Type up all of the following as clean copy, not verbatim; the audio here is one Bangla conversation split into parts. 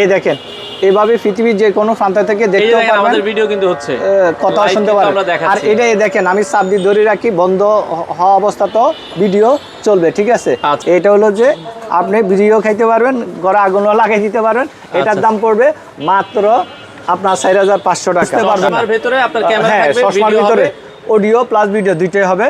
এই দেখেন এইভাবে পৃথিবীর যে কোনো প্রান্ত থেকে দেখতে পারবেন। আমাদের ভিডিও কিন্তু হচ্ছে, কথা শুনতে পারবেন। আর এটা দেখেন আমি চাপ দিয়ে ধরে রাখি, বন্ধ হওয়া অবস্থা তো ভিডিও চলবে, ঠিক আছে। এটা হলো যে আপনি ভিডিও খাইতে পারবেন, ঘরে আগুনও লাগাই দিতে পারবেন। এটার দাম পড়বে মাত্র আপনার 4500 টাকা। চশমার ভিতরে আপনার ক্যামেরা হ্যাঁ, থাকবে, চশমার ভিতরে অডিও প্লাস ভিডিও দুইটাই হবে।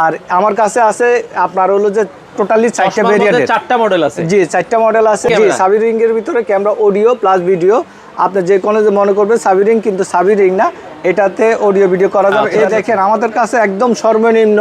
আর আমার কাছে আছে আপনার হলো যে টোটালি 4টা ভেরিয়েন্টের, 4টা মডেল আছে। জি 4টা মডেল আছে। জি সাবি রিং এর ভিতরে ক্যামেরা অডিও প্লাস ভিডিও, আপনি যে কোনো যে মনে করবেন সাবি রিং, কিন্তু সাবি রিং না, এটাতে অডিও ভিডিও করা যাবে। এই দেখেন আমাদের কাছে একদম সর্বনিম্ন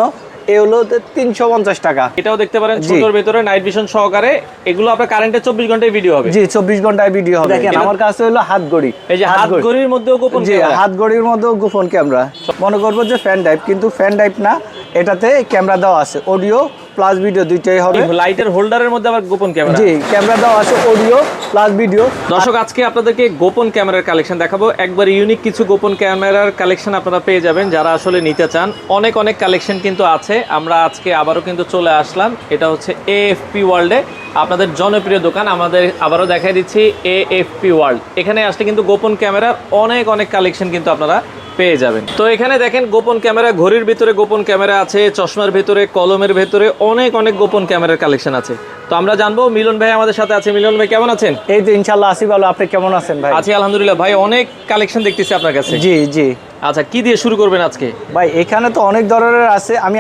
এ হলো 350 টাকা। এটাও দেখতে পারেন ছোটর ভিতরে নাইট ভিশন সহকারে। এগুলো আপনার কারেন্টে 24 ঘন্টায় ভিডিও হবে। জি 24 ঘন্টায় ভিডিও হবে। দেখেন আমার কাছে হলো হাত ঘড়ি, এই যে হাত ঘড়ির মধ্যেও গোপন ক্যামেরা। জি হাত ঘড়ির মধ্যেও গোপন ক্যামেরা। মনে করবো যে ফ্যান ড্রাইভ, কিন্তু ফ্যান ড্রাইভ না, এটাতে ক্যামেরা দেওয়া আছে, অডিও প্লাস ভিডিও দুইটাই হবে। লাইটের হোল্ডারের মধ্যে আবার গোপন ক্যামেরা। জি ক্যামেরা দেওয়া আছে, অডিও প্লাস ভিডিও। দর্শক আজকে আপনাদেরকে গোপন ক্যামেরার কালেকশন দেখাবো। একবার ইউনিক কিছু গোপন ক্যামেরার কালেকশন আপনারা পেয়ে যাবেন যারা আসলে নিতে চান। অনেক অনেক কালেকশন কিন্তু আছে। আমরা আজকে আবারও কিন্তু চলে আসলাম, এটা হচ্ছে AFP ওয়ার্ল্ডে, আপনাদের জনপ্রিয় দোকান। আমাদের আবারও দেখাই দিচ্ছি AFP ওয়ার্ল্ড। এখানে আসলে কিন্তু গোপন ক্যামেরার অনেক অনেক কালেকশন কিন্তু আপনারা পেয়ে যাবেন। তো এখানে দেখেন গোপন ক্যামেরা, ঘড়ির ভিতরে গোপন ক্যামেরা আছে, চশমার ভিতরে, কলমের ভিতরে অনেক অনেক গোপন ক্যামেরার কালেকশন আছে। তো আমরা জানবো, মিলন ভাই আমাদের সাথে আছে। মিলন ভাই কেমন আছেন? এই তো ইনশাআল্লাহ আছি ভালো। আপনি কেমন আছেন ভাই? আছি আলহামদুলিল্লাহ। ভাই অনেক কালেকশন দেখতেছি আপনার কাছে। জি জি। আচ্ছা, কি দিয়ে শুরু করবেন আজকে? ভাই এখানে তো অনেক ধরনের আছে। আমি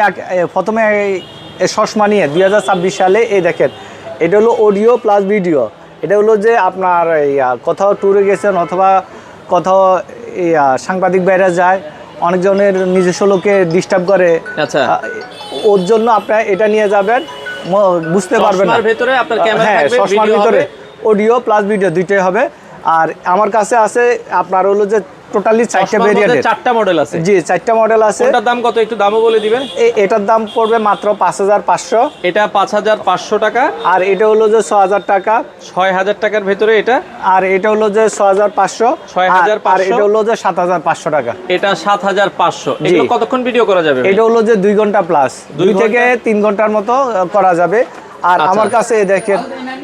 প্রথমে চশমা নিয়ে 2026 সালে এই দেখেন, এটা হলো অডিও প্লাস ভিডিও। এটা হলো যে আপনার কোথাও ট্যুরে গেছেন অথবা কোথাও সাংবাদিক বাইরে যায়, অনেকজনের নিজস্ব লোকে ডিস্টার্ব করে, আচ্ছা, ওর জন্য আপনারা এটা নিয়ে যাবেন, বুঝতে পারবেন না। চশমার ভিতরে আপনার ক্যামেরা হ্যাঁ, থাকবে, চশমার ভিতরে অডিও প্লাস ভিডিও দুইটাই হবে। আর আমার কাছে আছে আপনার হলো যে টোটালি 4টা ভেরিয়েন্টের, 4টা মডেল আছে। জি 4টা মডেল আছে। কোনটার দাম কত একটু দামও বলে দিবেন? এটার দাম পড়বে মাত্র 5500। এটা 5500 টাকা। আর এটা হলো যে 6000 টাকা। 6000 টাকার ভিতরে এটা। আর এটা হলো যে 6500। 6500। আর এটা হলো যে 7500 টাকা। এটা 7500। এগুলো কতক্ষণ ভিডিও করা যাবে? এটা হলো যে 2 ঘন্টা প্লাস, 2 থেকে 3 ঘন্টার মতো করা যাবে। আর আমার কাছে দেখেন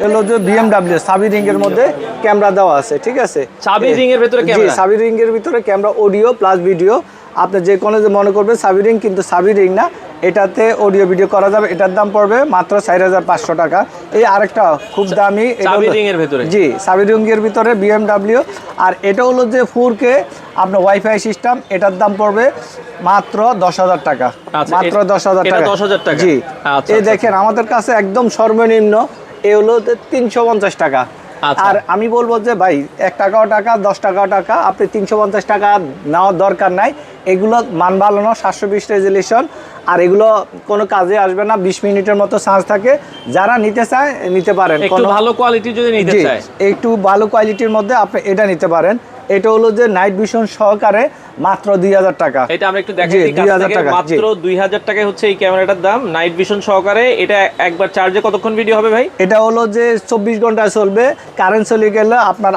এলো যে BMW সাবি রিং এর মধ্যে ক্যামেরা দেওয়া আছে, ঠিক আছে। সাবি রিং এর ভিতরে ক্যামেরা? জি সাবি রিং এর ভিতরে ক্যামেরা, অডিও প্লাস ভিডিও। আপনি যে কোনো যে মনে করবেন সাবি রিং, কিন্তু সাবি রিং না, এটাতে অডিও ভিডিও করা যাবে। এটার দাম পড়বে মাত্র 4500 টাকা। এই আরেকটা খুব দামি সাবি রিং এর ভিতরে, জি সাবি রিং এর ভিতরে BMW। আর এটা হলো যে 4K আপনার ওয়াইফাই সিস্টেম, এটার দাম পড়বে মাত্র 10000 টাকা। মাত্র 10000 টাকা। 10000 টাকা। জি। এই দেখেন আমাদের কাছে একদম সর্বনিম্ন এ হলো 350 টাকা। আর আমি বলবো যে ভাই 1 টাকাও টাকা, 10 টাকাও টাকা, আপনি 350 টাকা নেওয়ার দরকার নাই। এগুলো মান ভালো না, 720 রেজুলেশন। আর এগুলো কোনো কাজে আসবে না, 20 মিনিটের মতো চার্জ থাকে। যারা নিতে চায় নিতে পারেন। একটু ভালো কোয়ালিটি যদি নিতে চায়, একটু ভালো কোয়ালিটির মধ্যে আপনি এটা নিতে পারেন। এটা হলো যে নাইট ভিশন সহকারে মাত্র 2000 টাকা। এটা আমরা একটু দেখাই দিই, 2000 টাকা মাত্র 2000 টাকায় হচ্ছে এই ক্যামেরাটার দাম, নাইট ভিশন সহকারে। এটা একবার চার্জে কতক্ষণ ভিডিও হবে ভাই? এটা হলো যে 24 ঘন্টা চলবে। কারেন্ট চলে গেলে আপনার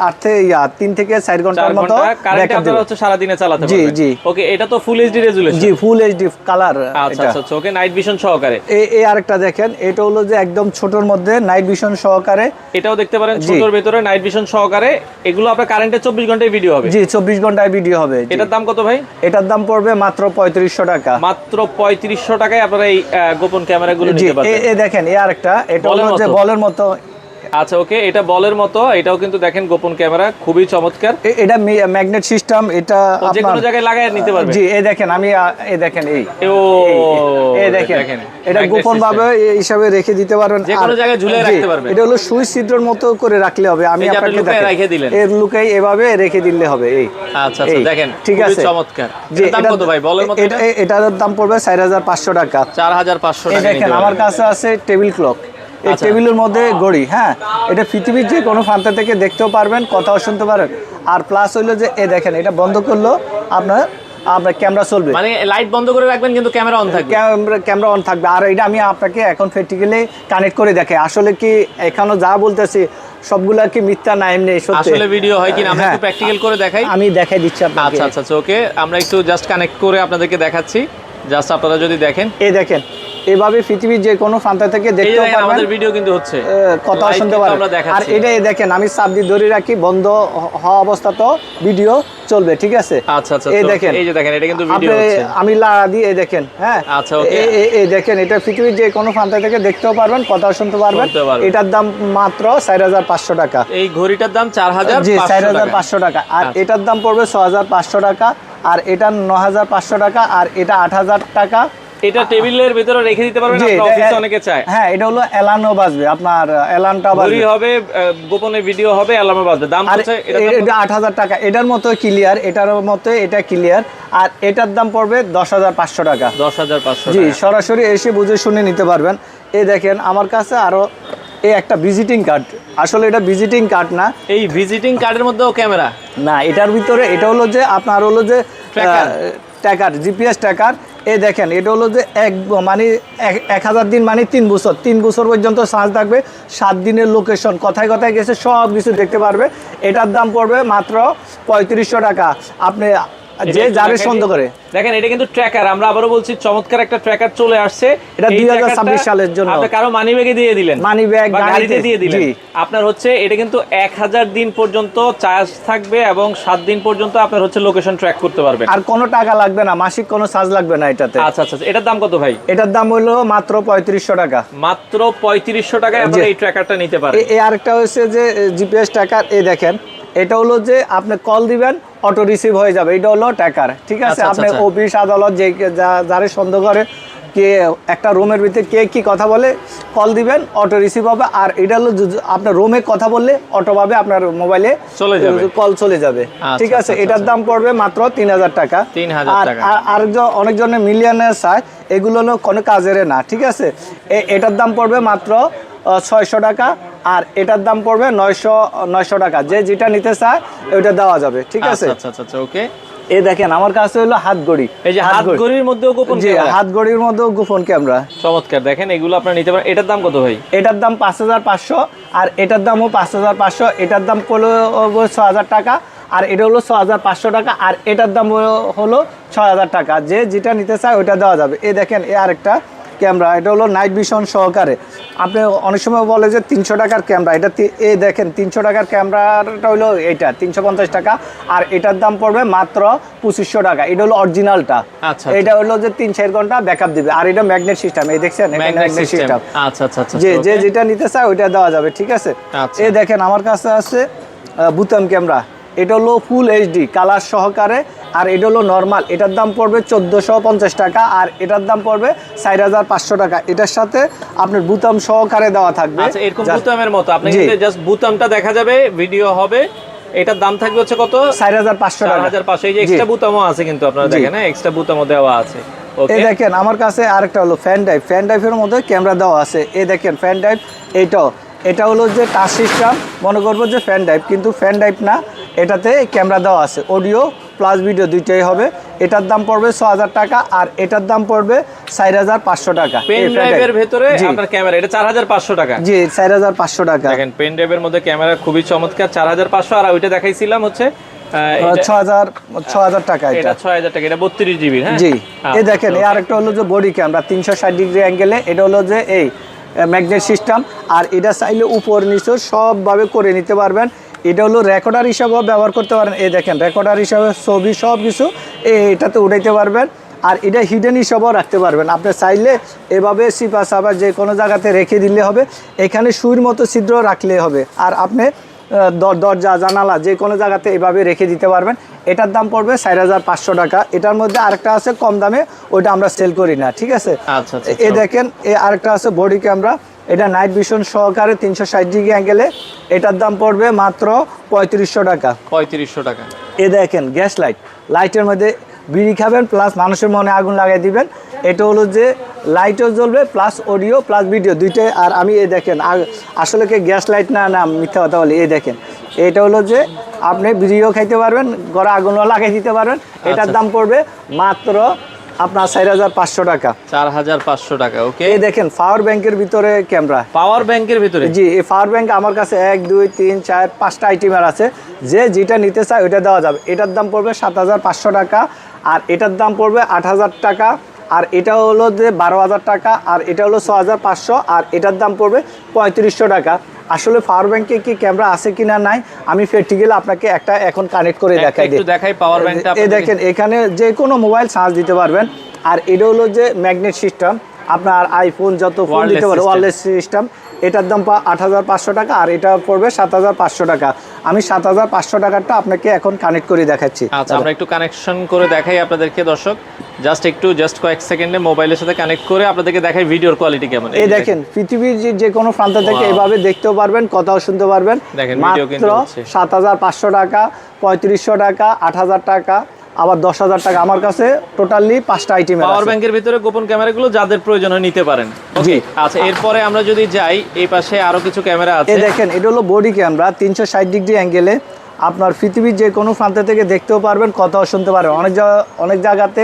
3 থেকে 4 ঘন্টার মতো কারেন্ট আপনারা হচ্ছে সারা দিনে চালাতে পারবেন। জি জি। ওকে, এটা তো ফুল এইচডি রেজুলেশন? জি ফুল এইচডি কালার। আচ্ছা আচ্ছা, ওকে, নাইট ভিশন সহকারে। এই আরেকটা দেখেন, এটা হলো যে একদম ছোটর মধ্যে নাইট ভিশন সহকারে। এটাও দেখতে পারেন ছোটর ভিতরে নাইট ভিশন সহকারে। এগুলো আপনার কারেন্টে 24 ঘন্টায় ভিডিও হবে? জি 24 ঘন্টায় ভিডিও হবে। এটার দাম কত ভাই? এটার দাম পড়বে মাত্র 3500 টাকা। মাত্র 3500 টাকায় আপনারা এই গোপন ক্যামেরাগুলো নিতে পারবেন। এই দেখেন এই আরেকটা, এটা হলো যে বলের মতো। আচ্ছা ওকে, এটা বলের মতো। এটাও কিন্তু দেখেন গোপন ক্যামেরা, খুবই চমৎকার। এটা ম্যাগনেট সিস্টেম, এটা যে কোনো জায়গায় লাগায় নিতে পারবেন। জি এই দেখেন আমি এই দেখেন এই দেখেন এটা গোপন ভাবে হিসাবে রেখে দিতে পারবেন, যে কোনো জায়গায় ঝুলিয়ে রাখতে পারবেন। এটা হলো সুই ছিদ্রের মতো করে রাখলে হবে। আমি আপনাকে দেখাই, রেখে দিলেন এর লুকাই এভাবে রেখে দিলে হবে। এই আচ্ছা আচ্ছা দেখেন, ঠিক আছে, চমৎকার। এর দাম কত ভাই বলের মতো? এটার দাম পড়বে 4500 টাকা। 4500 টাকা। দেখেন আমার কাছে আছে টেবিল ক্লক। এই টেবিলের মধ্যে ঘড়ি, হ্যাঁ, এটা পৃথিবীর যে কোনো প্রান্ত থেকে দেখতেও পারবেন, কথাও শুনতে পারেন। আর প্লাস হইলো যে দেখেন এটা বন্ধ করলো আপনার ক্যামেরা চলবে, মানে লাইট বন্ধ করে রাখবেন কিন্তু ক্যামেরা অন থাকবে। ক্যামেরা অন থাকবে। আর এটা আমি আপনাকে এখন প্র্যাকটিক্যালি কানেক্ট করে দেখাই। আসলে কি এখানে যা বলতেছি সবগুলা কি মিথ্যা না এমনি সত্যি, আসলে ভিডিও হয় কিনা আমরা একটু প্র্যাকটিক্যাল করে দেখাই। আমি দেখাই দিচ্ছি আপনাকে। আচ্ছা আচ্ছা ওকে, আমরা একটু জাস্ট কানেক্ট করে আপনাদেরকে দেখাচ্ছি। জাস্ট আপনারা যদি দেখেন, এই দেখেন এভাবে পৃথিবীর যে কোনো প্রান্ত থেকে এই দেখতেও দেখেন পারবেন, আমাদের ভিডিও কিন্তু হচ্ছে, কথা Live শুনতে কিন্তু পারবেন। আমরা আর দেখাচ্ছি। এটাই দেখেন আমি চাপ দিয়ে ধরে রাখি, বন্ধ হওয়া অবস্থা তো ভিডিও চলবে, ঠিক আছে? আচ্ছা আচ্ছা, এই তো দেখেন, এই যে দেখেন এটা কিন্তু ভিডিও আপনি হচ্ছে। আমি লাড়া দিয়ে এই দেখেন, হ্যাঁ আচ্ছা, ওকে। এই দেখেন, এটা পৃথিবীর যে কোনো প্রান্ত থেকে দেখতেও পারবেন, কথা শুনতে পারবেন। শুনতে পারবেন। এটার দাম মাত্র 4500 টাকা। এই ঘড়িটার দাম 4500 জি, টাকা। 4500 টাকা। আর আচ্ছা। এটার দাম পড়বে 6500 টাকা, আর এটা 9500 টাকা, আর এটা 8000 টাকা। এটা টেবিলের ভিতরে রেখে দিতে পারবেন, জি, আপনার এটা- অফিসে অনেকে চায়। হ্যাঁ, এটা হলো অ্যালার্মও বাজবে, আপনার অ্যালার্মটা ঘড়ি বাজবে। হবে, গোপনে ভিডিও হবে, অ্যালার্মে বাজবে। দাম আর হচ্ছে এটা 8000 টাকা। এটার মতো ক্লিয়ার, এটার মতো এটা ক্লিয়ার। আর এটার দাম পড়বে 10500 টাকা। 10500 জি, টাকা। সরাসরি এসে বুঝে শুনে নিতে পারবেন। এই দেখেন আমার কাছে আরো এই একটা ভিজিটিং কার্ড, আসলে এটা ভিজিটিং কার্ড না, এই ভিজিটিং কার্ডের মধ্যেও ক্যামেরা। না এটার ভিতরে এটা হলো যে আপনার হলো যে Tracker। Tracker, GPS tracker. এই দেখেন এটা হলো যে মানে 1000 দিন মানে 3 বছর পর্যন্ত চার্জ থাকবে। 7 দিনের লোকেশন, কোথায় কোথায় গেছে সব কিছু দেখতে পারবে। এটার দাম পড়বে মাত্র 3500 টাকা। আপনি যে একটু যারে দেখাই সন্দেহ দিই। করে, দেখেন এটা কিন্তু ট্র্যাকার, আমরা আবারও বলছি চমৎকার একটা ট্র্যাকার চলে আসছে। এটা এই 2026 ট্র্যাকারটা সালের জন্য। আপনি কারো মানি ব্যাগে দিয়ে দিলেন, মানি ব্যাগ, বা গাড়িতে দিয়ে দিলেন, জি। আপনার হচ্ছে এটা কিন্তু 1000 দিন পর্যন্ত চার্জ থাকবে এবং 7 দিন পর্যন্ত আপনার হচ্ছে লোকেশন ট্র্যাক করতে পারবেন। আর কোনো টাকা লাগবে না, মাসিক কোনো চার্জ লাগবে না এটাতে। আচ্ছা আচ্ছা, এটার দাম কত ভাই? এটার দাম হলো মাত্র 3500 টাকা। মাত্র 3500 টাকায় আপনারা এই ট্র্যাকারটা নিতে পারেন। এই আরেকটা হচ্ছে যে জিপিএস ট্র্যাকার। এই দেখেন এটা হলো যে আপনি কল দিবেন, অটো রিসিভ হয়ে যাবে, এটা হলো ট্র্যাকার, ঠিক আছে? আচ্ছা, আপনি আচ্ছা। অফিস আদালত যে যারে সন্দেহ করে, কে একটা রুমের ভিতরে কে কি কথা বলে, কল দিবেন, অটো রিসিভ হবে। আর এটা হলো আপনার রুমে কথা বললে অটোভাবে আপনার মোবাইলে চলে যাবে, কল চলে যাবে, আচ্ছা, ঠিক আছে? আচ্ছা, এটার আচ্ছা। দাম পড়বে মাত্র 3000 টাকা। 3000 আর টাকা। আরেকজন অনেকজনের মিলিয়নের চায়, এগুলো হলো কোনো কাজের না, ঠিক আছে? এটার দাম পড়বে মাত্র 600 টাকা। আর এটার দাম পড়বে 900 টাকা। যে যেটা নিতে চায় ওইটা দেওয়া যাবে, ঠিক আছে? আচ্ছা আচ্ছা আচ্ছা, ওকে। এই দেখেন আমার কাছে হলো হাত ঘড়ি, এই যে হাত ঘড়ির মধ্যেও গোপন জি, ক্যামেরা। হাত ঘড়ির মধ্যেও গোপন ক্যামেরা। চমৎকার, দেখেন এগুলো আপনারা নিতে পারেন। এটার দাম কত ভাই? এটার দাম 5500, আর এটার দামও 5500। এটার দাম হলো 6000 টাকা, আর এটা হলো 6500 টাকা, আর এটার দাম হলো 6000 টাকা। যে যেটা নিতে চায় ওইটা দেওয়া যাবে। এই দেখেন এই আরেকটা ক্যামেরা, এটা হলো নাইট ভিশন সহকারে। আপনি অনেক সময় বলে যে 300 টাকার ক্যামেরা, এটা এই দেখেন 300 টাকার ক্যামেরাটা হলো এইটা 350 টাকা, আর এটার দাম পড়বে মাত্র 2500 টাকা। এটা হলো অরিজিনালটা। আচ্ছা, এটা হলো যে 3-4 ঘন্টা ব্যাকআপ দিবে, আর এটা ম্যাগনেট সিস্টেম। এই দেখছেন ম্যাগনেট সিস্টেম। আচ্ছা আচ্ছা আচ্ছা, যে okay। যেটা নিতে চায় ওইটা দেওয়া যাবে, ঠিক আছে? আচ্ছা। এই দেখেন আমার কাছে আছে বুতাম ক্যামেরা। এটা হলো ফুল এইচডি কালার সহকারে, আর এটা হলো নর্মাল। এটার দাম পড়বে 1450 টাকা, আর এটার দাম পড়বে 4500 টাকা। এটার সাথে আপনার বুতাম সহকারে দেওয়া থাকবে। আচ্ছা, এরকম যা- বুতামের মতো আপনি জি। কিন্তু জাস্ট বুতামটা দেখা যাবে, ভিডিও হবে। এটার দাম থাকবে হচ্ছে কত? 4500 টাকা। 4500। এই যে জি। এক্সট্রা বুতামও আছে কিন্তু আপনারা জি। দেখেন, হ্যাঁ এক্সট্রা বুতামও দেওয়া আছে। এই ওকে, দেখেন আমার কাছে আরেকটা হলো ফ্যান ড্রাইভ। ফ্যান ড্রাইভের মধ্যে ক্যামেরা দেওয়া আছে। এই দেখেন ফ্যান ড্রাইভ, এটা হলো যে টাচ সিস্টেম। মনে করবো যে ফ্যান ড্রাইভ, কিন্তু ফ্যান ড্রাইভ না, এটাতে ক্যামেরা দেওয়া আছে, অডিও প্লাস ভিডিও দুইটাই হবে। এটার দাম পড়বে 6000 টাকা, আর এটার দাম পড়বে 4500 টাকা। পেন এই fan ড্রাইভের drive। ভেতরে জি। আপনার ক্যামেরা, এটা 4500 টাকা। জি, 4500 টাকা। দেখেন পেন ড্রাইভের মধ্যে ক্যামেরা খুবই চমৎকার, 4500। আর ওইটা দেখাইছিলাম হচ্ছে 6000 টাকা এটা এটা। 6000 টাকা, এটা 32 জিবি। হ্যাঁ জি, আচ্ছা, এই দেখেন এই আরেকটা হলো যে বডি ক্যামেরা 360 ডিগ্রি অ্যাঙ্গেলে। এটা হলো যে এই ম্যাগনেট সিস্টেম, আর এটা চাইলে উপর নিচে সবভাবে করে নিতে পারবেন। এটা হলো রেকর্ডার হিসাবেও ব্যবহার করতে পারেন। এই দেখেন রেকর্ডার হিসাবে ছবি সব কিছু এটাতে উঠাইতে পারবেন। আর এটা হিডেন হিসাবেও রাখতে পারবেন। আপনি চাইলে এভাবে সিপা সাপা যে কোনো জায়গাতে রেখে দিলে হবে, এখানে সুইর মতো ছিদ্র রাখলে হবে। আর আপনি দরজা জানালা যে কোনো জায়গাতে এভাবে রেখে দিতে পারবেন। এটার দাম পড়বে 4500 টাকা। এটার মধ্যে আরেকটা আছে কম দামে, ওইটা আমরা সেল করি না, ঠিক আছে? আচ্ছা, আচ্ছা, এই দেখেন এই আরেকটা আছে বডি ক্যামেরা, এটা নাইট ভিশন সহকারে 360 ডিগ্রি অ্যাঙ্গেলে। এটার দাম পড়বে মাত্র 3500 টাকা। 3500 টাকা। এ দেখেন গ্যাস লাইট, লাইটের মধ্যে বিড়ি খাবেন প্লাস মানুষের মনে আগুন লাগাই দিবেন। এটা হলো যে লাইটও জ্বলবে প্লাস অডিও প্লাস ভিডিও দুইটাই। আর আমি এই দেখেন আসলে কি গ্যাস লাইট না, মিথ্যা কথা বলি। এই দেখেন এটা হলো যে আপনি বিড়িও খাইতে পারবেন, ঘরে আগুনও লাগাই দিতে পারবেন। এটার দাম পড়বে মাত্র আপনার 4500 টাকা। 4500 টাকা, ওকে। এই দেখেন পাওয়ার ব্যাংকের ভিতরে ক্যামেরা। পাওয়ার ব্যাংকের ভিতরে? জি, এই পাওয়ার ব্যাংক আমার কাছে 1 2 3 4 5টা আইটেমের আছে। যে যেটা নিতে চায় ওইটা দেওয়া যাবে। এটার দাম পড়বে 7500 টাকা, আর এটার দাম পড়বে 8000 টাকা, আর এটা হলো যে 12,000 টাকা, আর এটা হলো 6,500, আর এটার দাম পড়বে 3500 টাকা। আসলে পাওয়ার ব্যাংকে কি ক্যামেরা আছে কিনা নাই আমি প্র্যাকটিক্যালি আপনাকে একটা এখন কানেক্ট করে দেখাই দিই। একটু দেখাই পাওয়ার ব্যাংকটা। এই দেখেন এখানে যে কোনো মোবাইল চার্জ দিতে পারবেন। আর এটা হলো যে ম্যাগনেট সিস্টেম, আপনার আইফোন যত ফোন দিতে পারবেন, ওয়্যারলেস সিস্টেম। এটার দাম 8,500 টাকা, আর এটা পড়বে 7,500 টাকা। আমি 7,500 টাকাটা আপনাকে এখন কানেক্ট করে দেখাচ্ছি। আচ্ছা, আমরা একটু কানেকশন করে দেখাই আপনাদেরকে দর্শক। জাস্ট কয়েক সেকেন্ডে মোবাইলের সাথে কানেক্ট করে আপনাদেরকে দেখাই ভিডিওর কোয়ালিটি কেমন। এই দেখেন পৃথিবীর যে কোনো প্রান্ত থেকে এভাবে দেখতেও পারবেন, কথাও শুনতে পারবেন। দেখেন ভিডিও কিন্তু হচ্ছে 7,500 টাকা, 3500 টাকা, 8,000 টাকা, আবার 10,000 টাকা। আমার কাছে টোটালি 5টা আইটেম আছে। পাওয়ার ব্যাংকের ভিতরে গোপন ক্যামেরাগুলো যাদের প্রয়োজন হয় নিতে পারেন। ওকে, আচ্ছা এরপরে আমরা যদি যাই এই পাশে আরো কিছু ক্যামেরা আছে। এই দেখেন এটা হলো বডি ক্যামেরা 360 ডিগ্রি অ্যাঙ্গেলে, আপনার পৃথিবীর যে কোনো প্রান্ত থেকে দেখতেও পারবেন, কথাও শুনতে পারবেন। অনেক জায়গাতে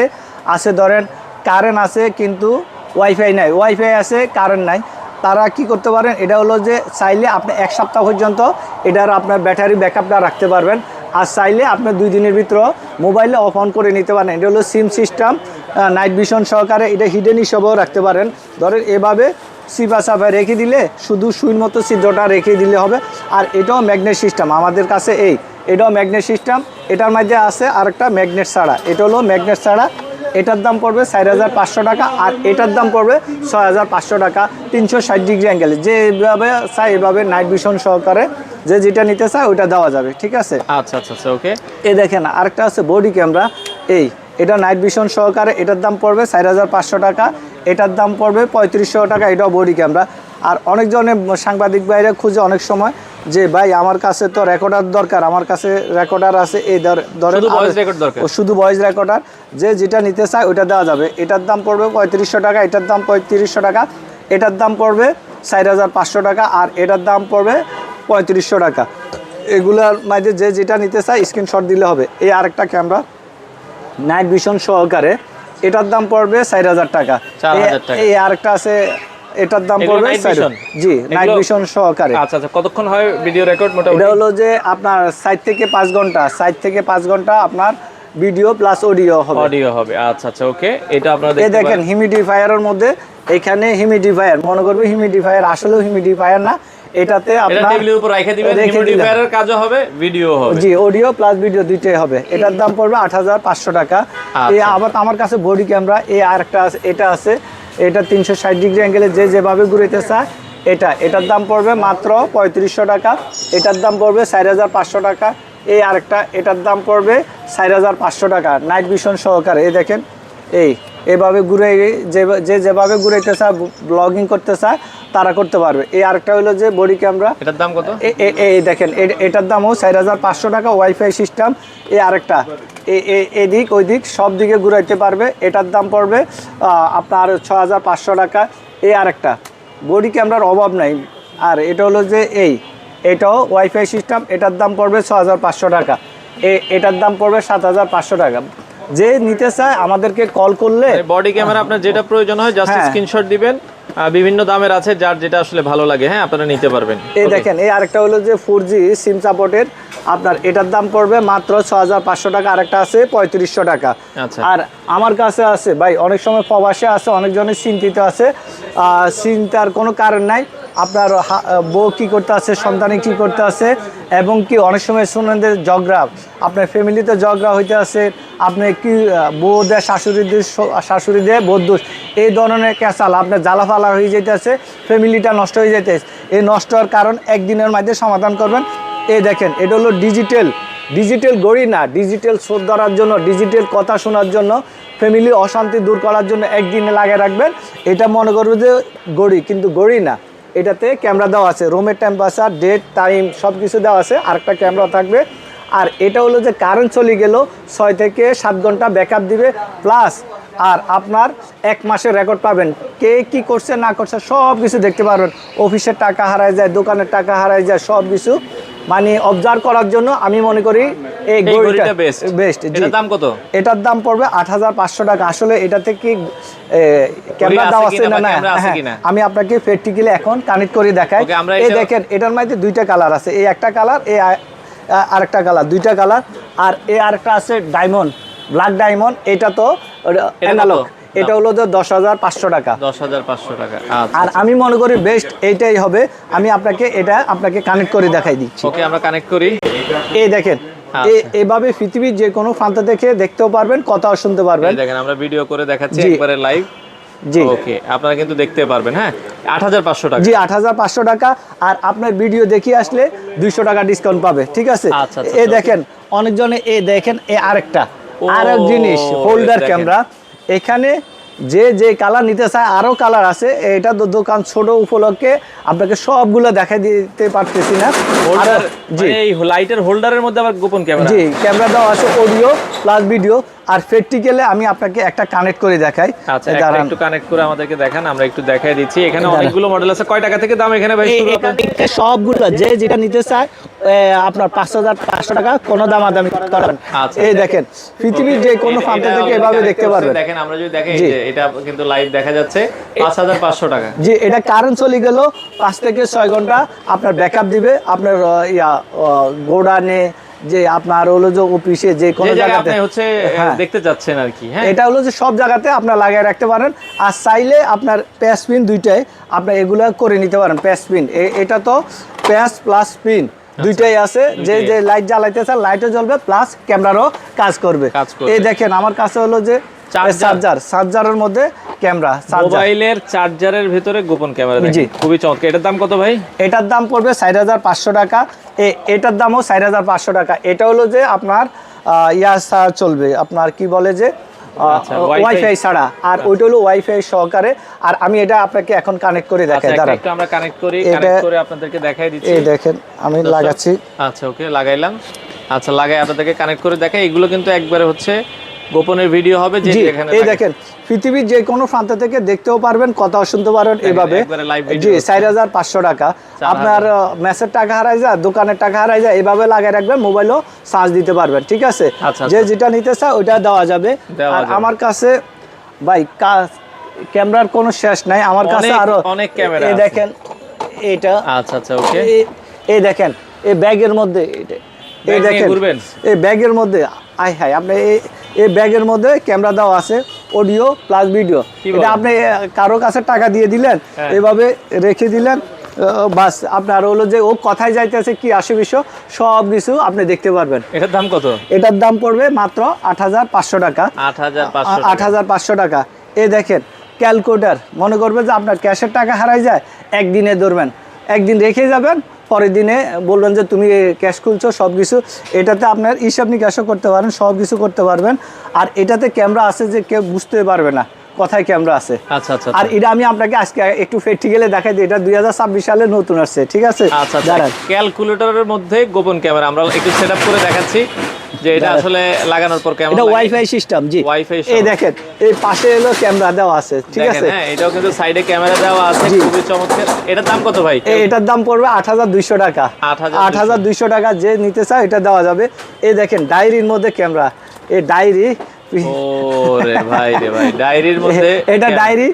আছে ধরেন কারেন্ট আছে কিন্তু ওয়াইফাই নাই, ওয়াইফাই আছে কারেন্ট নাই। তারা কি করতে পারেন, এটা হলো যে চাইলে আপনি 1 সপ্তাহ পর্যন্ত এটার আপনার ব্যাটারি ব্যাকআপটা রাখতে পারবেন। আর চাইলে আপনি 2 দিনের ভিতরে মোবাইলে অফ অন করে নিতে পারেন। এটা হলো সিম সিস্টেম, নাইট ভিশন সহকারে। এটা হিডেন হিসেবেও রাখতে পারেন। ধরেন এভাবে সিপা সাপা রেখে দিলে শুধু সুইন মতো ছিদ্রটা রেখে দিলে হবে। আর এটাও ম্যাগনেট সিস্টেম আমাদের কাছে, এটাও ম্যাগনেট সিস্টেম। এটার মধ্যে আছে আরেকটা ম্যাগনেট ছাড়া, এটা হলো ম্যাগনেট ছাড়া। এটার দাম পড়বে 4,500 টাকা, আর এটার দাম পড়বে 6,500 টাকা। 360 ডিগ্রি অ্যাঙ্গেলে যেভাবে চাই এভাবে নাইট ভিশন সহকারে যে যেটা নিতে চায় ওইটা দেওয়া যাবে। ঠিক আছে, আচ্ছা আচ্ছা আচ্ছা, ওকে। এই দেখেন আরেকটা আছে বডি ক্যামেরা, এটা নাইট ভিশন সহকারে। এটার দাম পড়বে 4,500 টাকা, এটার দাম পড়বে 3500 টাকা। এটাও বডি ক্যামেরা। আর অনেকজনের সাংবাদিক ভাইরা খুঁজে অনেক সময় যে ভাই আমার কাছে তো রেকর্ডার দরকার, আমার কাছে রেকর্ডার আছে, এই ধরেন শুধু ভয়েস রেকর্ডার, যে যেটা নিতে চায় ওইটা দেওয়া যাবে। এটার দাম পড়বে 3500 টাকা, এটার দাম 3500 টাকা, এটার দাম পড়বে 4,500 টাকা, আর এটার দাম পড়বে 3500 টাকা। এগুলার মাঝে যে যেটা নিতে চায় স্ক্রিনশট দিলে হবে। এই আরেকটা ক্যামেরা নাইট ভিশন সহকারে, এটার দাম পড়বে 4,000 টাকা। এই আরেকটা আছে, এটার দাম পড়বে জি নাইট ভিশন সহকারে। আচ্ছা আচ্ছা, কতক্ষণ হয় ভিডিও রেকর্ড মোটামুটি? এটা হলো যে আপনার 4 থেকে 5 ঘন্টা, 4 থেকে 5 ঘন্টা আপনার ভিডিও প্লাস অডিও হবে। আচ্ছা আচ্ছা, ওকে। এটা আপনারা দেখেন হিউমিডিফায়ারের মধ্যে, এখানে হিউমিডিফায়ার মনে করবে হিউমিডিফায়ার, আসলেও হিউমিডিফায়ার না। এটাতে আপনার টেবিলের উপর রেখে দিবেন, হিউমিডিফায়ারের কাজও হবে, ভিডিও হবে। জি, অডিও প্লাস ভিডিও দুইটাই হবে। এটার দাম পড়বে 8,500 টাকা। এই আবার আমার কাছে বডি ক্যামেরা এই আরেকটা আছে, এটা আছে। এটা 360 ডিগ্রি অ্যাঙ্গেলে যে যেভাবে ঘুরাইতে চায় এটার দাম পড়বে মাত্র 3500 টাকা। এটার দাম পড়বে 4,500 টাকা। এই আরেকটা, এটার দাম পড়বে 4,500 টাকা নাইট ভিশন সহকারে। এই দেখেন এইভাবে ঘুরে যেভাবে ঘুরাইতে চায়, ব্লগিং করতে চায় তারা করতে পারবে। এই আরেকটা হলো যে বডি ক্যামেরা, এটার দাম কত? এই দেখেন এটার দামও 4,500 টাকা, ওয়াইফাই সিস্টেম। এই আরেকটা এদিক ওই দিক সব দিকে ঘুরাইতে পারবে। এটার দাম পড়বে আপনার 6,500 টাকা। এই আরেকটা বডি ক্যামেরার অভাব নাই। আর এটা হলো যে এটাও ওয়াইফাই সিস্টেম। এটার দাম পড়বে 6,500 টাকা। এটার দাম পড়বে 7,500 টাকা। যে নিতে চায় আমাদেরকে কল করলে, বডি ক্যামেরা আপনার যেটা প্রয়োজন হয় জাস্ট স্ক্রিনশট দিবেন। বিভিন্ন দামের আছে, যার যেটা আসলে ভালো লাগে হ্যাঁ আপনারা নিতে পারবেন। এই দেখেন এই আরেকটা হলো যে 4G সিম সাপোর্টের, আপনার এটার দাম পড়বে মাত্র 6,500 টাকা। আরেকটা আছে 3500 টাকা। আর আমার কাছে আছে ভাই, অনেক সময় প্রবাসে আছে, অনেকজনের চিন্তিত আছে, চিন্তার কোনো কারণ নাই। আপনার বউ কী করতে আছে, সন্তানে কী করতে আছে, এবং কি অনেক সময় শুনেন যে ঝগড়া, আপনার ফ্যামিলিতে ঝগড়া হইতে আছে, আপনি কি বউ দেয় শাশুড়ি দেয় বৌদোষ, এই ধরনের ক্যাসাল আপনার জ্বালাফালা হয়ে যেতেছে, ফ্যামিলিটা নষ্ট হয়ে যেতেছে। এই নষ্ট হওয়ার কারণ একদিনের মধ্যে সমাধান করবেন। এই দেখেন এটা হলো ডিজিটাল গড়ি না, ডিজিটাল শোধ ধরার জন্য, ডিজিটাল কথা শোনার জন্য, ফ্যামিলি অশান্তি দূর করার জন্য একদিনে লাগিয়ে রাখবেন। এটা মনে করবে যে গড়ি, কিন্তু গড়ি না। এটাতে ক্যামেরা দেওয়া আছে, রুমের টেম্পারেচার, ডেট, টাইম সব কিছু দেওয়া আছে। আরেকটা ক্যামেরা থাকবে। আর এটা হলো যে কারেন্ট চলে গেল 6 থেকে 7 ঘন্টা ব্যাকআপ দিবে প্লাস, আর আপনার 1 মাসের রেকর্ড পাবেন, কে কি করছে না করছে সব কিছু দেখতে পারবেন। অফিসের টাকা হারায় যায়, দোকানের টাকা হারায় যায়, সব কিছু মানে অবজার্ভ করার জন্য আমি মনে করি এই ঘড়িটা বেস্ট। এটার দাম কত? এটার দাম পড়বে 8,500 টাকা। আসলে এটাতে কি ক্যামেরা দেওয়া আছে না, আমি আপনাকে প্র্যাকটিক্যালি এখন কানেক্ট করে দেখাই। এই দেখেন এটার মধ্যে 2টা কালার আছে, এই একটা কালার, এই আরেকটা কালার, 2টা কালার। আর এই আরেকটা আছে ডায়মন্ড, ব্ল্যাক ডায়মন্ড। এটা তো অ্যানালগ, এটা হলো যে 10,500 টাকা। 10,500 টাকা। আচ্ছা আর আমি মনে করি বেস্ট এইটাই হবে। আমি আপনাকে কানেক্ট করে দেখাই দিচ্ছি। ওকে, আমরা কানেক্ট করি। এই দেখেন, এভাবে পৃথিবীর যে কোনো প্রান্ত থেকে দেখতেও পারবেন, কথাও শুনতে পারবেন। এই দেখেন, আমরা ভিডিও করে দেখাচ্ছি জি। একবারে লাইভ। জি ওকে, আপনারা কিন্তু দেখতে পারবেন। হ্যাঁ, 8,500 টাকা। জি 8,500 টাকা। আর আপনার ভিডিও দেখিয়ে আসলে 200 টাকা ডিসকাউন্ট পাবে, ঠিক আছে? আচ্ছা, আচ্ছা, এই দেখেন, অনেকজনে দেখেন আরেকটা আরেক জিনিস, ও, হোল্ডার দেখেন। ক্যামেরা। এখানে যে কালার নিতে চায় আরো কালার আছে। এটা তো দোকান ছোট উপলক্ষে আপনাকে সবগুলো দেখাই দিতে পারতেছি না। হোল্ডার, জি মানে এই লাইটের হোল্ডারের মধ্যে আবার গোপন ক্যামেরা। জি, ক্যামেরা দেওয়া আছে, অডিও প্লাস ভিডিও। আর প্র্যাকটিক্যালে আমি আপনাকে একটা কানেক্ট করে দেখাই। আচ্ছা, একটা একটু কানেক্ট করে আমাদেরকে দেখান, আমরা একটু দেখাই দিচ্ছি। এখানে অনেকগুলো মডেল আছে। কয় টাকা থেকে দাম এখানে ভাই শুরু হবে? সবগুলো যেটা নিতে চায় আপনার 5,500 টাকা, কোনো দামাদামি করবেন। আচ্ছা। এই দেখেন, পৃথিবীর যে কোনো প্রান্ত থেকে এভাবে দেখতে পারবেন। দেখেন, আমরা যদি দেখেন যে এটা কিন্তু লাইভ দেখা যাচ্ছে 5,500 টাকা। জি, এটা কারেন্ট চলে গেল 5 থেকে 6 ঘন্টা আপনার ব্যাকআপ দিবে। আপনার গোডানে যে আপনার হলো যে অফিসে যে কোনো জায়গাতে আপনি হচ্ছে দেখতে যাচ্ছেন আর কি। হ্যাঁ, এটা হলো যে সব জায়গাতে আপনার লাগিয়ে রাখতে পারেন। আর চাইলে আপনার প্যাচ পিন দুইটাই আপনার এগুলা করে নিতে পারেন। প্যাচ পিন, এটা তো প্যাচ প্লাস পিন দুইটাই আছে। যে লাইট জ্বালাইতে চান লাইটও জ্বলবে, প্লাস ক্যামেরারও কাজ করবে। এই দেখেন, আমার কাছে হলো যে চার্জারের মধ্যে ক্যামেরা, মোবাইলের চার্জারের ভিতরে গোপন ক্যামেরা। জি, খুবই চমৎকার। এটার দাম কত ভাই? এটার দাম পড়বে 4,500 টাকা। এটার দামও 4,500 টাকা। এটা হলো যে আপনার চলবে, আপনার কি বলে যে ওয়াইফাই ছাড়া। আর ওইটা হলো ওয়াইফাই সহকারে। আর আমি এটা আপনাকে এখন কানেক্ট করে দেখাই। দাঁড়ান, একটু আমরা কানেক্ট করি, কানেক্ট করে আপনাদেরকে দেখাই দিচ্ছি। এই দেখেন, আমি লাগাচ্ছি। আচ্ছা, ওকে, লাগাইলাম। আচ্ছা, লাগাই আপনাদেরকে কানেক্ট করে দেখাই। এগুলো কিন্তু একবারে হচ্ছে গোপনের ভিডিও হবে। যে এখানে এই দেখেন, পৃথিবীর যে কোনো প্রান্ত থেকে দেখতেও পারবেন, কথাও শুনতে পারবেন এভাবে। জি, 4,500 টাকা। আপনার মেসের টাকা হারাই যায়, দোকানের টাকা হারাই যায়, এভাবে লাগিয়ে রাখবেন, মোবাইলও চার্জ দিতে পারবেন, ঠিক আছে? যে যেটা নিতে চায় ওইটা দেওয়া যাবে। আর আমার কাছে ভাই ক্যামেরার কোনো শেষ নাই। আমার কাছে আরো অনেক ক্যামেরা। এই দেখেন, এটা আচ্ছা আচ্ছা, ওকে। এই দেখেন, এই ব্যাগের মধ্যে, এই দেখেন, এই ব্যাগের মধ্যে আপনি এই ব্যাগের মধ্যে ক্যামেরা দেওয়া আছে, অডিও প্লাস ভিডিও। এটা আপনি কারো কাছে টাকা দিয়ে দিলেন, এভাবে রেখে দিলেন, বাস আপনার হলো যে ও কথায় যাইতেছে কি আসে বিষয় সব কিছু আপনি দেখতে পারবেন। এটার দাম কত? এটার দাম পড়বে মাত্র 8,500 টাকা। 8,500 টাকা। এই দেখেন, ক্যালকুলেটর। মনে করবে যে আপনার ক্যাশের টাকা হারাই যায়, একদিনে ধরবেন, একদিন রেখে যাবেন, পরের দিনে বলবেন যে তুমি ক্যাশ খুলছো, সব কিছু এটাতে আপনার হিসাব নিকাশও করতে পারেন, সব কিছু করতে পারবেন। আর এটাতে ক্যামেরা আছে যে কেউ বুঝতে পারবে না কথায় ক্যামেরা আছে। আচ্ছা আচ্ছা। আর এটা আমি আপনাকে আজকে একটু প্র্যাকটিক্যালে দেখাই দিই। এটা 2026 সালে নতুন আসছে, ঠিক আছে? আচ্ছা, ক্যালকুলেটরের মধ্যে গোপন ক্যামেরা আমরা একটু সেটআপ করে দেখাচ্ছি যে এটা আসলে লাগানোর পর কেমন। এটা ওয়াইফাই সিস্টেম। জি, ওয়াইফাই। এই দেখেন, এই পাশে হলো ক্যামেরা দেওয়া আছে, ঠিক আছে? হ্যাঁ, এটাও কিন্তু সাইডে ক্যামেরা দেওয়া আছে, খুবই চমৎকার। এটার দাম কত ভাই? এটার দাম পড়বে 8,200 টাকা। 8,200 টাকা। যে নিতে চায় এটা দেওয়া যাবে। এই দেখেন, ডায়েরির মধ্যে ক্যামেরা। এই ডায়েরি, ওরে ভাই রে ভাই, ডায়েরির মধ্যে এটা ডায়েরি।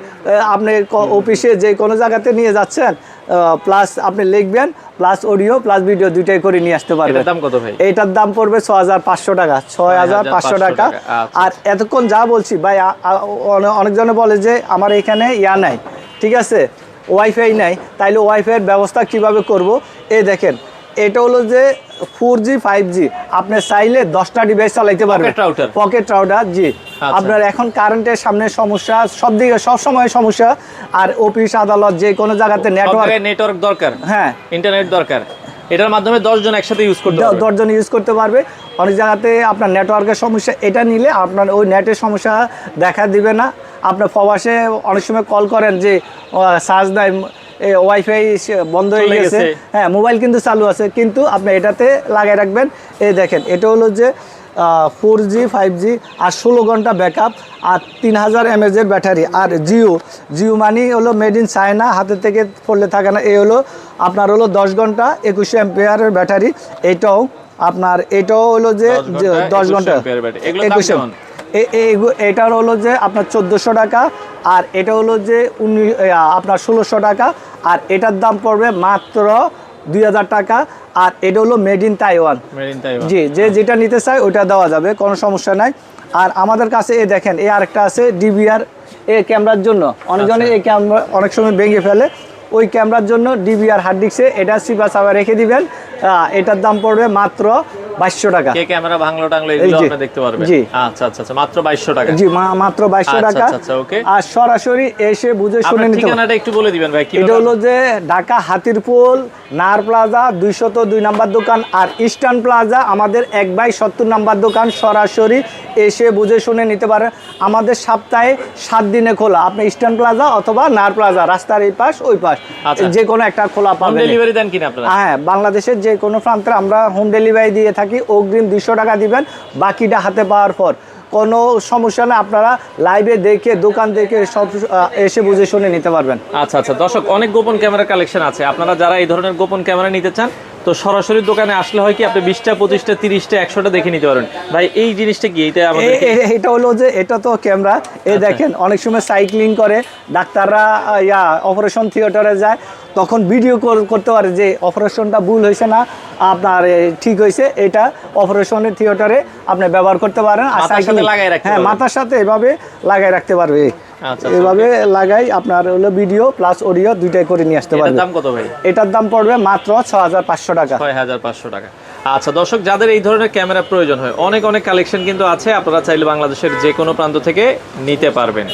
আপনি অফিসে যে কোনো জায়গাতে নিয়ে যাচ্ছেন, প্লাস আপনি লিখবেন, প্লাস অডিও প্লাস ভিডিও দুইটাই করে নিয়ে আসতে পারবেন। এটার দাম কত ভাই? এটার দাম পড়বে 6,500 টাকা। 6,500 টাকা। আর এতক্ষণ যা বলছি ভাই, অনেকজনে বলে যে আমার এখানে নাই, ঠিক আছে, ওয়াইফাই নাই, তাইলে ওয়াইফাইয়ের ব্যবস্থা কিভাবে করব? এই দেখেন, এটা হলো যে 4G 5G আপনি চাইলে 10টা ডিভাইস চালাইতে পারবেন। Pocket router. জি, আপনার এখন কারেন্টের সামনে সমস্যা, সব দিকে সব সময় সমস্যা। আর অফিস আদালত যে কোনো জায়গাতে নেটওয়ার্ক দরকার, হ্যাঁ, ইন্টারনেট দরকার। এটার মাধ্যমে 10 জন একসাথে ইউজ করতে পারবে, 10 জন ইউজ করতে পারবে। অনেক জায়গাতে আপনার নেটওয়ার্কের সমস্যা, এটা নিলে আপনার ওই নেটের সমস্যা দেখা দিবে না। আপনার প্রবাসে অনেক সময় কল করেন যে চার্জ দেয়, ওয়াইফাই বন্ধ হয়ে গেছে, হ্যাঁ, মোবাইল কিন্তু চালু আছে, কিন্তু আপনি এটাতে লাগাই রাখবেন। এই দেখেন, এটা হলো যে 4G 5G আর 16 ঘন্টা ব্যাকআপ আর 3000 mAh এর ব্যাটারি। আর জিও মানি হলো মেড ইন চায়না, হাতে থেকে পড়লে থাকে না। এই হলো আপনার হলো 10 ঘন্টা 2100 অ্যাম্পিয়ারের ব্যাটারি। এটাও হলো যে 10 ঘন্টা 2100। এটার হলো যে আপনার 1400 টাকা। আর এটা হলো যে আপনার 1600 টাকা। আর এটার দাম পড়বে মাত্র 2,000 টাকা। আর এটা হলো মেড ইন তাইওয়ান। জি, যেটা নিতে চাই ওইটা দেওয়া যাবে, কোনো সমস্যা নাই। আর আমাদের কাছে এই দেখেন, এই আরেকটা আছে DVR এই ক্যামেরার জন্য অনেকজনে এই ক্যামেরা অনেক সময় ভেঙে ফেলে, ওই ক্যামেরার জন্য ডিবিআর হার্ড ডিস্কে এটা সিপা সাবা রেখে দিবেন। এটার দাম পড়বে মাত্র 2200 টাকা। কে ক্যামেরা ভাঙলো টাংলো এগুলো আপনি দেখতে পারবেন। জি আচ্ছা আচ্ছা আচ্ছা, মাত্র 2200 টাকা। জি মাত্র 2200 টাকা। আচ্ছা আচ্ছা, ওকে। আর সরাসরি এসে বুঝে শুনে নিতে। ঠিকানাটা একটু বলে দিবেন ভাই। এটা হলো যে ঢাকা হাতিরপুল নার প্লাজা 202 নাম্বার দোকান, আর ইস্টার্ন প্লাজা আমাদের 1/70 নাম্বার দোকান। সরাসরি এসে বুঝে শুনে নিতে পারেন। আমাদের সপ্তাহে 7 দিনে খোলা। আপনি ইস্টার্ন প্লাজা অথবা নার প্লাজা, রাস্তার এই পাশ ওই পাশ, যে কোনো একটা খোলা হোম পাবেন। ডেলিভারি দেন কিনা আপনারা? হ্যাঁ, বাংলাদেশের যে কোনো প্রান্তে আমরা হোম ডেলিভারি দিয়ে থাকি। অগ্রিম 200 টাকা দিবেন, বাকিটা হাতে পাওয়ার পর। কোনো সমস্যা না, আপনারা লাইভে দেখে দোকান দেখে সব এসে বুঝে শুনে নিতে পারবেন। আচ্ছা আচ্ছা দর্শক, অনেক গোপন ক্যামেরা কালেকশন আছে। আপনারা যারা এই ধরনের গোপন ক্যামেরা নিতে চান, তো সরাসরি দোকানে আসলে হয় কি আপনি 20টা 25টা 30টা 100টা দেখে নিতে পারেন। ভাই এই জিনিসটা কি? এটা আমাদের এটা হলো যে এটা তো ক্যামেরা, এই দেখেন অনেক সময় সাইক্লিং করে ডাক্তাররা, অপারেশন থিয়েটারে যায়, তখন ভিডিও করতে পারে যে অপারেশনটা ভুল হয়েছে না আপনার ঠিক হয়েছে। এটা অপারেশনের থিয়েটারে আপনি ব্যবহার করতে পারেন। আর সাইকেলে লাগাই রাখতে হ্যাঁ, মাথার সাথে এভাবে লাগাই রাখতে পারবে। আচ্ছা, এভাবে লাগাই আপনার হলো ভিডিও প্লাস অডিও দুইটাই করে নিয়ে আসতে পারবেন। দাম কত ভাই? এটার দাম পড়বে মাত্র 6500 টাকা। 6500 টাকা। আচ্ছা দর্শক, যাদের এই ধরনের ক্যামেরা প্রয়োজন হয়, অনেক অনেক কালেকশন কিন্তু আছে। আপনারা চাইলে বাংলাদেশের যে কোনো প্রান্ত থেকে নিতে পারবেন।